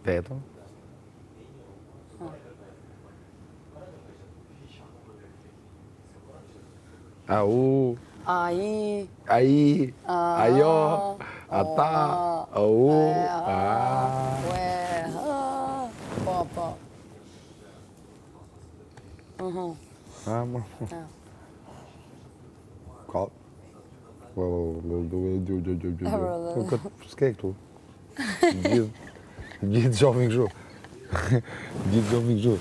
Teto. Au. Ai. Ai. Ajo. Ata. Au. Po. Më. Ka. S'ke këtu. Gjithë shohin kështu. Gjithë shohin kështu.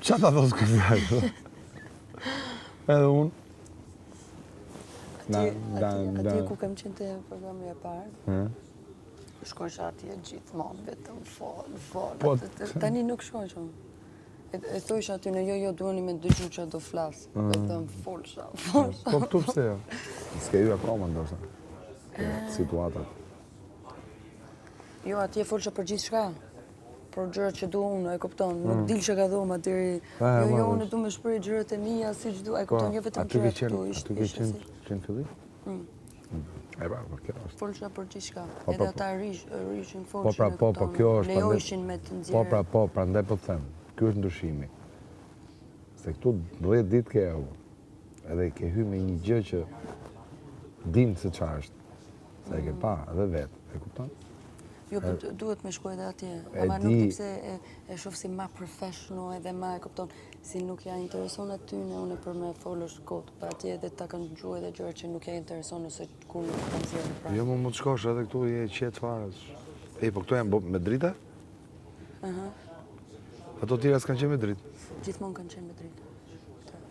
Qa ta thosë këtë? Edhe unë. Atje ku kam qenë të programi e parë, shkojsh atje gjithmonë, vetëm fol. Tani nuk shkojsh unë. E thojsh aty në jo, duheni me dëgju që do flasë. Vetëm folsha. Po këtu pse jo? S'ke ju akoma ndoshta. Situatat. Jo, atje folsha për gjithë shka. Për gjërat që du unë, e kupton, nuk dil që ka dhoma atyri. Jo, unë du me shprej gjërat e mija, si që du, e kupton, jo vetëm gjërat këtu. Aty ke qenë fillim? E pra, për kjo është. Folsha për gjithë shka. Edhe ata rishin Po, folshin, e kupton, kjo është. lejojshin me të nxjerë. Po, prandaj po të them. Ky është ndryshimi. Se këtu 10 ditë ke u. Edhe ke hy me një gjë që dim se çfarë është. Se e ke pa edhe vetë, e kupton? Jo, duhet me shkoj edhe atje. Ama nuk di pse e shoh si ma professional edhe ma, e kupton, si nuk ja intereson aty në une për me folësh kot, pa atje edhe ta kanë gjuaj edhe gjëra që nuk ja intereson nëse kur nuk kanë zjerë pra. Jo, më të shkosh edhe këtu je qetë fare. Po këtu janë me drita? Ato tjera s'kanë qenë me dritë? Gjithmonë kanë qenë me dritë.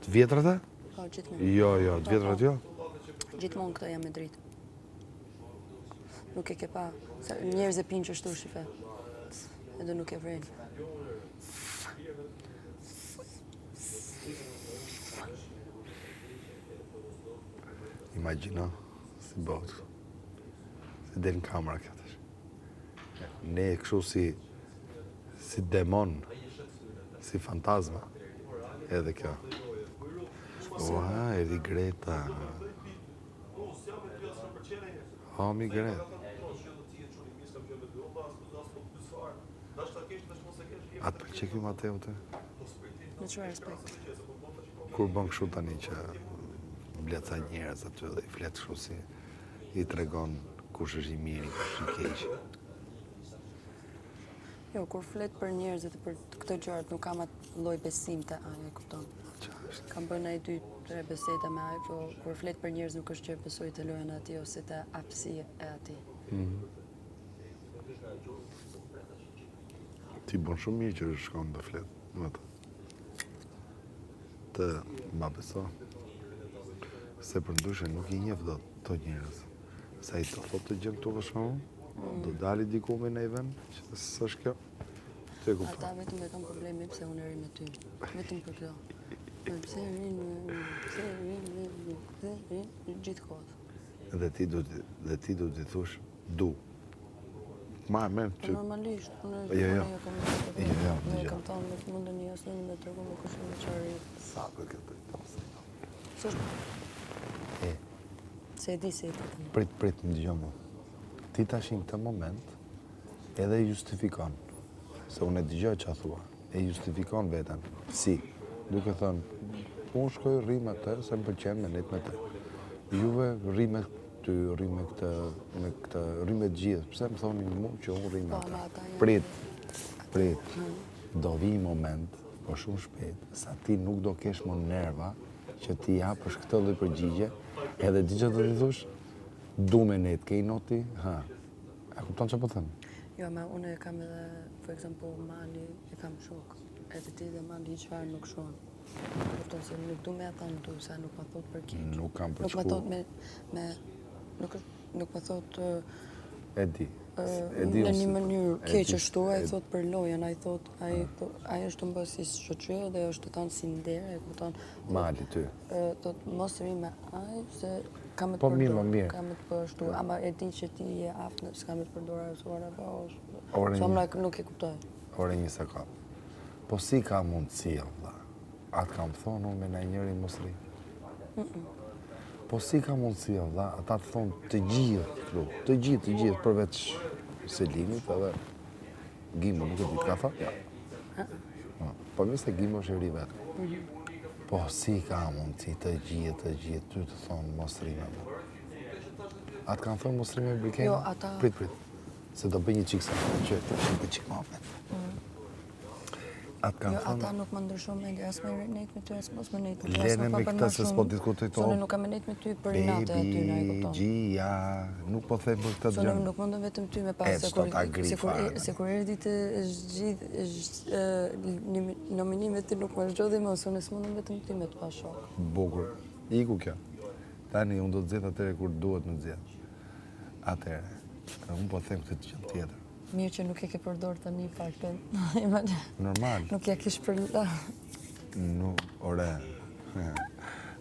Të vjetrat e? Po, gjithmonë. Jo, të vjetrat jo? Gjithmonë këto janë me dritë. Nuk e ke pa. Njerëz e pinë që shtu shife. Edhe nuk e vrejnë. Imagjino si bëhet. Si del në kamera këtësh. Ne kështu si demon, si fantazma. Edhe kjo. Ua, edi Greta. Mi Greta. Atë pëlqej ky Mateu të? Me çfarë respekt? Kur bën kështu tani që mbledh sa njerëz aty dhe i flet kështu si i tregon kush është i miri, kush është i keq. Jo, kur flet për njerëzit e për këto gjërat nuk kam atë lloj besim te ai, e kupton. Kam bërë ai 2-3 biseda me ai, po kur flet për njerëz nuk është që besoj të lojën atij ose të aftësia e atij. Ti bën shumë mirë që shkon të flet, vetë. Të ma beso. Se për ndryshe nuk i njeh dot to njerëz. Sa i të thotë të gjën këtu për shkakun, do dali diku me në vend, që s'është kjo. Ti e kupton. Ata vetëm e kanë problemi pse unë ri me ty. Vetëm për kjo. Pse rin gjithkohë. Dhe ti do t'i thush du. Me që... Normalisht, Jo. unë kam thonë nuk mundën një asë në të rëgu me kështu në qari. Sa për këtë të Sështë? Se e di se e ti të më. Prit, më dëgjoj mu. Ti tash në këtë moment edhe justifikon. Se unë e dëgjoj që a thua. E justifikon veten. Si? Duke thënë, unë shkoj rri me të, se më pëlqen me net me të. Juve rri me ty, rri me këtë, rri me gjithë. Pse më thoni mu që unë rri me të? Prit. Do vi moment, po shumë shpejt, sa ti nuk do kesh më nerva që ti japësh këtë lloj përgjigje, edhe di që do t'i thush, du me net, ke i noti, E kupton që po thënë? Jo, ma unë e kam edhe, for example, Mali, e kam shok. Edhe ti dhe Mali qëfar nuk shonë. Kupton se nuk du me ata në du, sa nuk ma thot për keq. Nuk kam për Nuk ma thot me... Nuk ma thot... E di. Në një mënyrë keq ashtu, ai thot për lojën, ai është të mbës si shoqëri dhe është të thonë si nder, e kupton. Mali ty. Thot mos rri me ai se kam të Po përdor, mirë. kam të për ashtu, ama e di që ti je aftë, s'kam të përdor arsora apo. Ore Nuk e kuptoj. Ore një sekond. Po si ka mundësi, valla? Atë kam thonë unë me në njëri mos rri. Po si ka mundësi, valla? Ata të thonë të gjithë, përveç Selinit edhe Gimo, nuk e di, ka thënë? Ja. Po mi se Gimo është e ri vetë. Po si ka mundësi të gjithë ty të thonë mos rime më. Atë kanë thënë mos rime Brikeni? Jo, ata... Prit. Se do bëj një qikë sa, që të qikë ma vetë. Atë kanë thënë... ata nuk më ndryshon me as me nejt me ty, as mos me nejt me ty. Lene me këta se s'po diskutoj to. Sone nuk kam me nejt me ty për natë aty, na e kupton. Gjia, nuk po them për këtë gjë. Sone nuk mundon vetëm ty me pas se kur erdhi të gjithë nominimet ti nuk më zgjodhi më, sone s'mundon vetëm ty me të pas shok. Bukur. Iku kjo. Tani unë do të zgjedh atëre kur duhet më zgjedh. Atëre. Unë po them këtë gjë tjetër. Mirë që nuk e ke përdor tani faktin. Normal. Nuk ja kish për... Nuk, ore.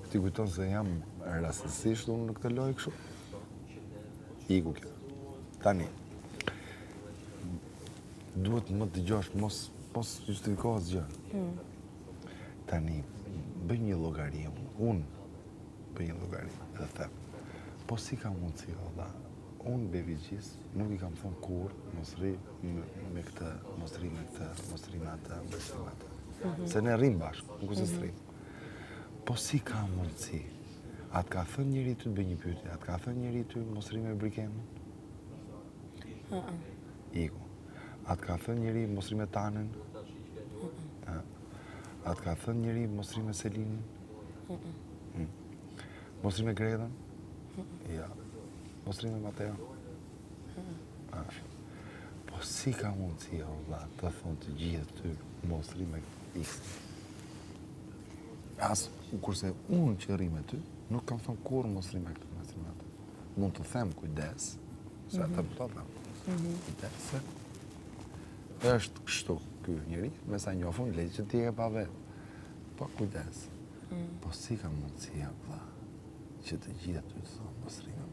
Ti kujton se jam rastësisht unë në këtë lojë kështu. Iku kjo. Tani. Duhet më të dëgjosh, mos justifikohet gjë. Tani, bëj një llogari unë. Bëj një llogari dhe them. Po si ka mundësi valla? Unë bevigjis nuk i kam thënë kur mos rri me këtë, mos rri me këtë, mos rri me atë, mos rri me atë. Se ne rrim bashkë, nuk se s'rrim. Po si ka mundësi? Atë ka thënë njëri ty të bëj një pyetje, atë ka thënë njëri ty mos rri me Brikenin? Iku. Atë ka thënë njëri mos rri me Tanën? Atë ka thënë njëri mos rri me Selinin? Mos rri me Gredën? Ja. Mos rri me Mateo? Po si ka mundësi, Allah, të thonë të gjithë ty, mos rri me X. Kurse unë që rri me ty, nuk kam thonë kur mos rri me këtë, mos rri me atë. Mund të them kujdes, se ata më të them. Kujdes, se është kështu ky njeri, me sa njofun, legjë që ti e pa vetë. Po kujdes. Po si ka mundësi, Allah, që të gjithë ty të thonë mos rri me mua.